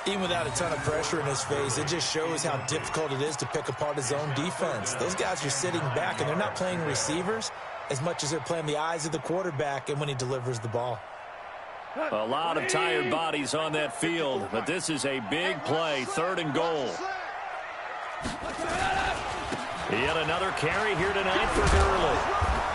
D: Even without a ton of pressure in his face, it just shows how difficult it is to pick apart his own defense. Those guys are sitting back, and they're not playing receivers as much as they're playing the eyes of the quarterback and when he delivers the ball.
A: A lot of tired bodies on that field, but this is a big play, 3rd and goal. Yet another carry here tonight for Gurley.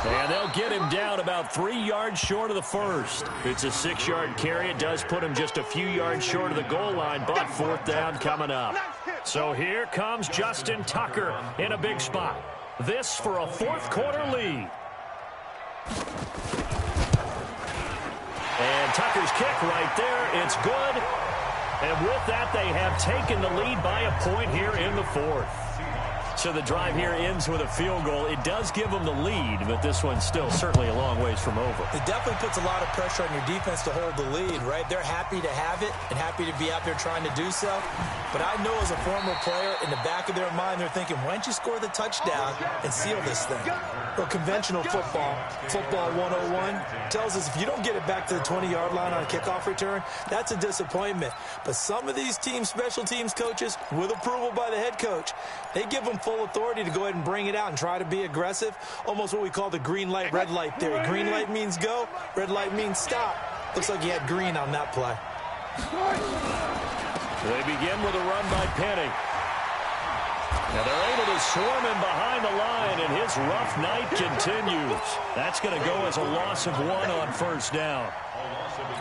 A: And they'll get him down about 3 yards short of the first. It's a 6-yard carry. It does put him just a few yards short of the goal line, but 4th down coming up. So here comes Justin Tucker in a big spot. This for a 4th quarter lead. And Tucker's kick right there. It's good. And with that, they have taken the lead by a point here in the 4th. So the drive here ends with a field goal. It does give them the lead, but this one's still certainly a long ways from over.
D: It definitely puts a lot of pressure on your defense to hold the lead, right? They're happy to have it and happy to be out there trying to do so. But I know as a former player, in the back of their mind, they're thinking, why don't you score the touchdown and seal this thing? Well, conventional football 101, tells us if you don't get it back to the 20-yard line on a kickoff return, that's a disappointment. But some of these teams, special teams coaches, with approval by the head coach, they give them full authority to go ahead and bring it out and try to be aggressive, almost what we call the green light, red light theory. Green light means go, red light means stop. Looks like he had green on that play.
A: They begin with a run by Penny. Now they're able to swarm him behind the line, and his rough night continues. That's going to go as a loss of 1 on 1st down.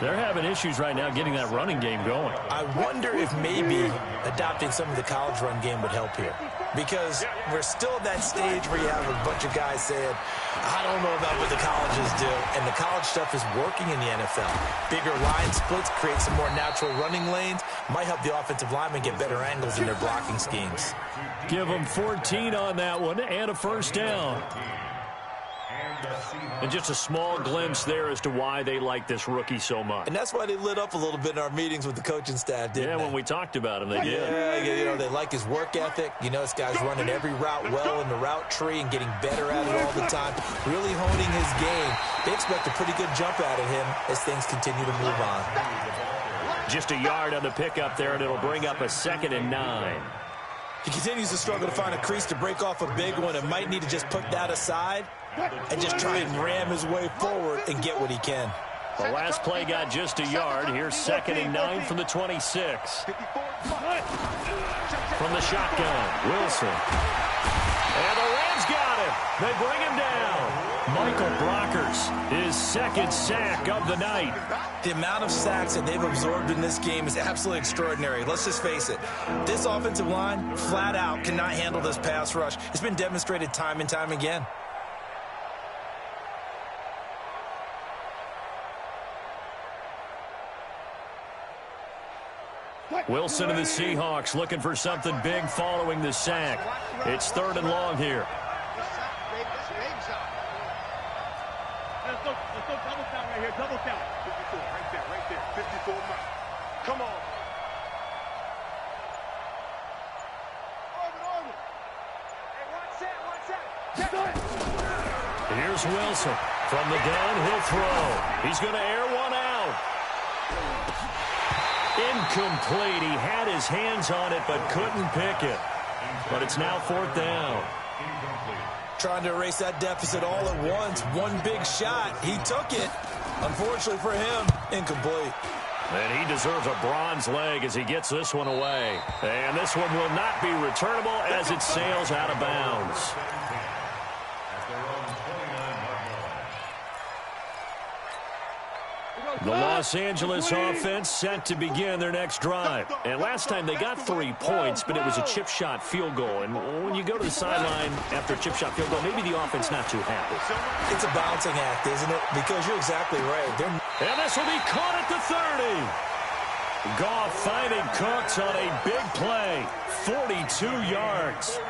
A: They're having issues right now getting that running game going.
D: I wonder if maybe adopting some of the college run game would help here. Because we're still at that stage where you have a bunch of guys saying, I don't know about what the colleges do. And the college stuff is working in the NFL. Bigger line splits, create some more natural running lanes. Might help the offensive linemen get better angles in their blocking schemes.
A: Give them 14 on that one and a 1st down. And just a small glimpse there as to why they like this rookie so much.
D: And that's why they lit up a little bit in our meetings with the coaching staff, didn't they?
A: Yeah, when we talked about him, they did.
D: Yeah, you know, they like his work ethic. You know, this guy's running every route well in the route tree and getting better at it all the time, really honing his game. They expect a pretty good jump out of him as things continue to move on.
A: Just a yard on the pickup there, and it'll bring up a 2nd and 9.
D: He continues to struggle to find a crease to break off a big one and might need to just put that aside and just try and ram his way forward and get what he can.
A: The last play got just a yard. Here's 2nd and 9 from the 26. From the shotgun, Wilson. And the Rams got him. They bring him down. Michael Brockers, his 2nd sack of the night.
D: The amount of sacks that they've absorbed in this game is absolutely extraordinary. Let's just face it. This offensive line, flat out, cannot handle this pass rush. It's been demonstrated time and time again.
A: Wilson and the Seahawks looking for something big following the sack. It's 3rd and long here.
C: Let's go double count right here. Double count.
B: 54, right there. 54 miles. Come on. Orbit. Hey, one set.
A: Here's Wilson from the downhill throw. He's going to air one out. Incomplete. He had his hands on it but couldn't pick it. But it's now 4th down.
D: Trying to erase that deficit all at once. One big shot. He took it. Unfortunately for him, incomplete.
A: And he deserves a bronze leg as he gets this one away. And this one will not be returnable as it sails out of bounds. The Los Angeles offense set to begin their next drive. And last time they got 3 points, but it was a chip shot field goal. And when you go to the sideline after a chip shot field goal, maybe the offense not too happy.
D: It's a balancing act, isn't it? Because you're exactly right.
A: And this will be caught at the 30. Goff finding Cooks on a big play. 42 yards.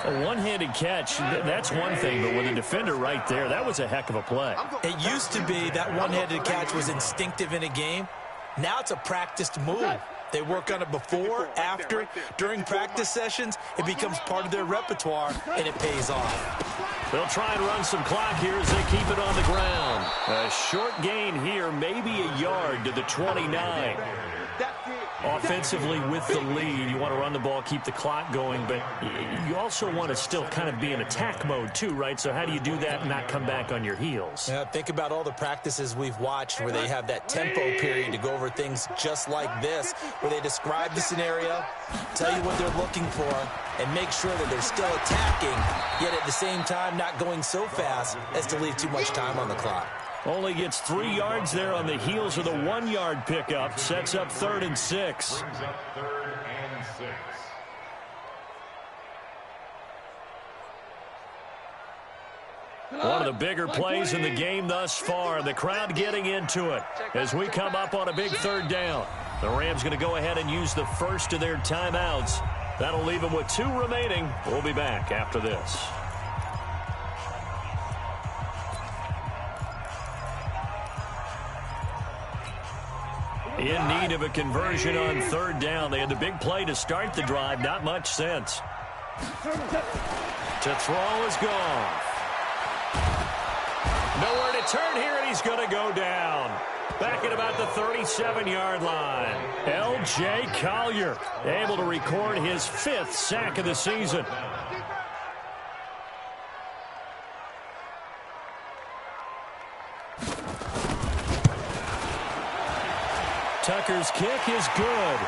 A: A one-handed catch, that's one thing, but with a defender right there, that was a heck of a play.
D: It used to be that one-handed catch was instinctive in a game. Now it's a practiced move. They work on it before, after, during practice sessions. It becomes part of their repertoire, and it pays off.
A: They'll try and run some clock here as they keep it on the ground. A short gain here, maybe a yard to the 29. Offensively with the lead, you want to run the ball, keep the clock going, but you also want to still kind of be in attack mode too, right? So how do you do that and not come back on your heels?
D: Yeah, think about all the practices we've watched where they have that tempo period to go over things just like this, where they describe the scenario, tell you what they're looking for, and make sure that they're still attacking, yet at the same time not going so fast as to leave too much time on the clock.
A: Only gets 3 yards there on the heels of the 1-yard pickup. Sets up 3rd and 6.
E: Brings up 3rd and 6.
A: One of the bigger plays in the game thus far. The crowd getting into it as we come up on a big 3rd down. The Rams going to go ahead and use the first of their timeouts. That'll leave them with 2 remaining. We'll be back after this. In need of a conversion on 3rd down. They had the big play to start the drive. Not much sense. To throw is gone. Nowhere to turn here, and he's going to go down. Back at about the 37-yard line. L.J. Collier able to record his 5th sack of the season. Tucker's kick is good.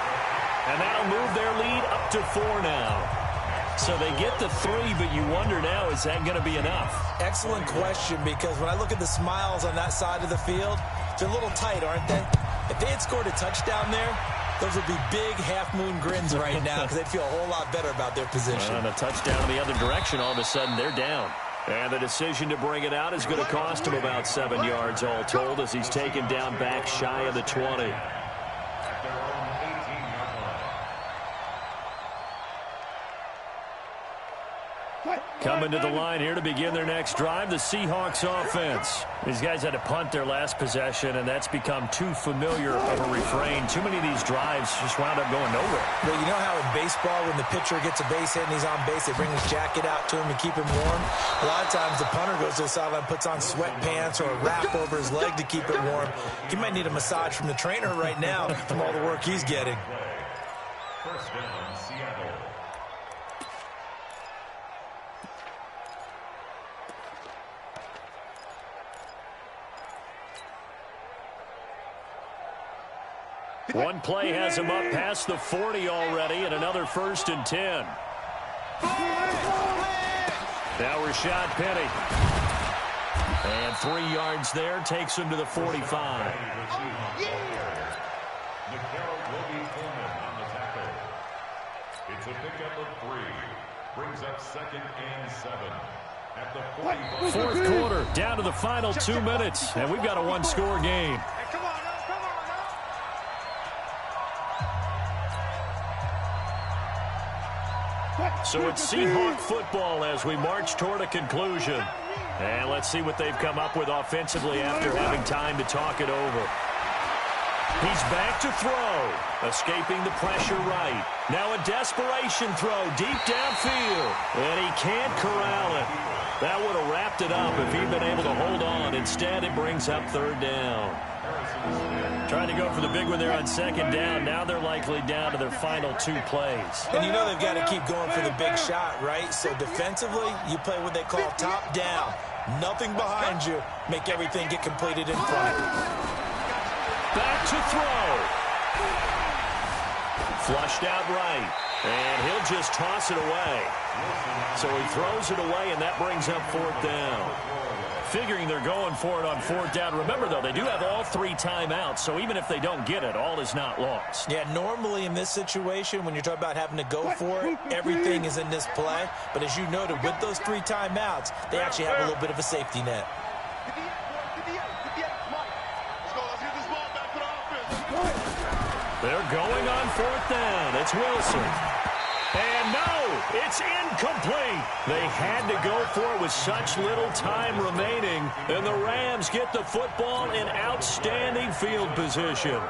A: And that'll move their lead up to 4 now. So they get the 3, but you wonder now, is that going to be enough?
D: Excellent question, because when I look at the smiles on that side of the field, they're a little tight, aren't they? If they had scored a touchdown there, those would be big half-moon grins right now because they'd feel a whole lot better about their position.
A: And a touchdown in the other direction, all of a sudden they're down. And the decision to bring it out is going to cost him about 7 yards all told as he's taken down back shy of the 20. Coming to the line here to begin their next drive, the Seahawks offense. These guys had to punt their last possession, and that's become too familiar of a refrain. Too many of these drives just wound up going nowhere.
D: But you know how in baseball, when the pitcher gets a base hit and he's on base, they bring his jacket out to him to keep him warm? A lot of times the punter goes to the sideline, puts on sweatpants or a wrap over his leg to keep it warm. He might need a massage from the trainer right now from all the work he's getting.
E: First down, Seattle.
A: One play has him up past the 40 already, and another 1st and 10. Now Rashad Penny. And 3 yards there takes him to the 45.
E: It's a pickup of 3. Brings up 2nd and 7. At the 45.
A: 4th quarter, down to the final 2 minutes, and we've got a 1-score game. So it's Seahawk football as we march toward a conclusion. And let's see what they've come up with offensively after having time to talk it over. He's back to throw, escaping the pressure right. Now a desperation throw deep downfield, and he can't corral it. That would have wrapped it up if he'd been able to hold on. Instead, it brings up 3rd down. Trying to go for the big one there on 2nd down. Now they're likely down to their final 2 plays.
D: And you know they've got to keep going for the big shot, right? So defensively, you play what they call top down. Nothing behind you. Make everything get completed in front.
A: back to throw. Flushed out right. And he'll just toss it away. So he throws it away, and that brings up 4th down. Figuring they're going for it on 4th down. Remember, though, they do have all 3 timeouts, so even if they don't get it, all is not lost.
D: Yeah, normally in this situation, when you're talking about having to go for it, everything is in this play. But as you noted, with those 3 timeouts, they actually have a little bit of a safety net.
A: They're going on 4th down. It's Wilson. And no, it's incomplete. They had to go for it with such little time remaining. And the Rams get the football in outstanding field position.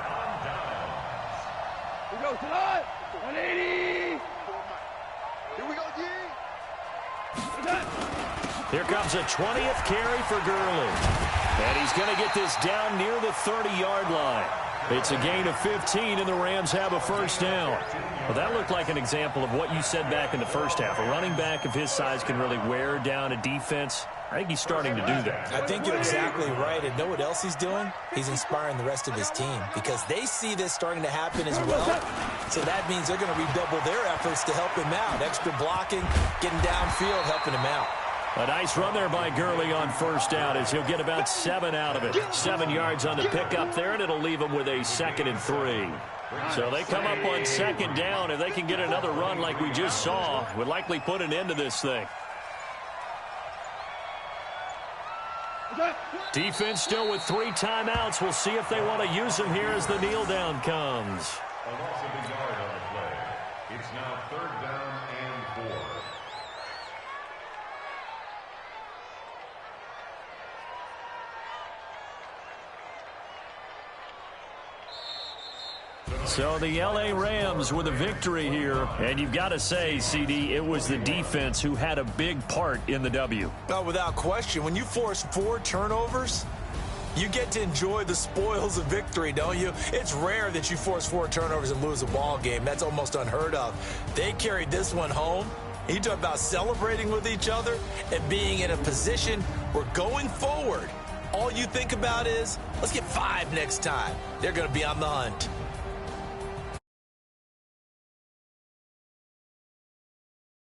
C: We go, Salah. 180.
B: Here we go, G.
A: Here comes a 20th carry for Gurley. And he's going to get this down near the 30-yard line. It's a gain of 15, and the Rams have a 1st down. Well, that looked like an example of what you said back in the first half. A running back of his size can really wear down a defense. I think he's starting to do that.
D: I think you're exactly right. And know what else he's doing? He's inspiring the rest of his team because they see this starting to happen as well. So that means they're going to redouble their efforts to help him out. Extra blocking, getting downfield, helping him out.
A: A nice run there by Gurley on 1st down as he'll get about 7 out of it. 7 yards on the pickup there, and it'll leave him with a 2nd and 3. So they come up on 2nd down. If they can get another run like we just saw, would likely put an end to this thing. Defense still with 3 timeouts. We'll see if they want to use them here as the kneel down comes.
E: A loss of a yard on the play. It's now 3rd down and 4.
A: So the L.A. Rams with a victory here. And you've got to say, CD, it was the defense who had a big part in the W.
D: Oh, without question. When you force 4 turnovers, you get to enjoy the spoils of victory, don't you? It's rare that you force 4 turnovers and lose a ball game. That's almost unheard of. They carried this one home. You talk about celebrating with each other and being in a position where going forward, all you think about is, let's get 5 next time. They're going to be on the hunt.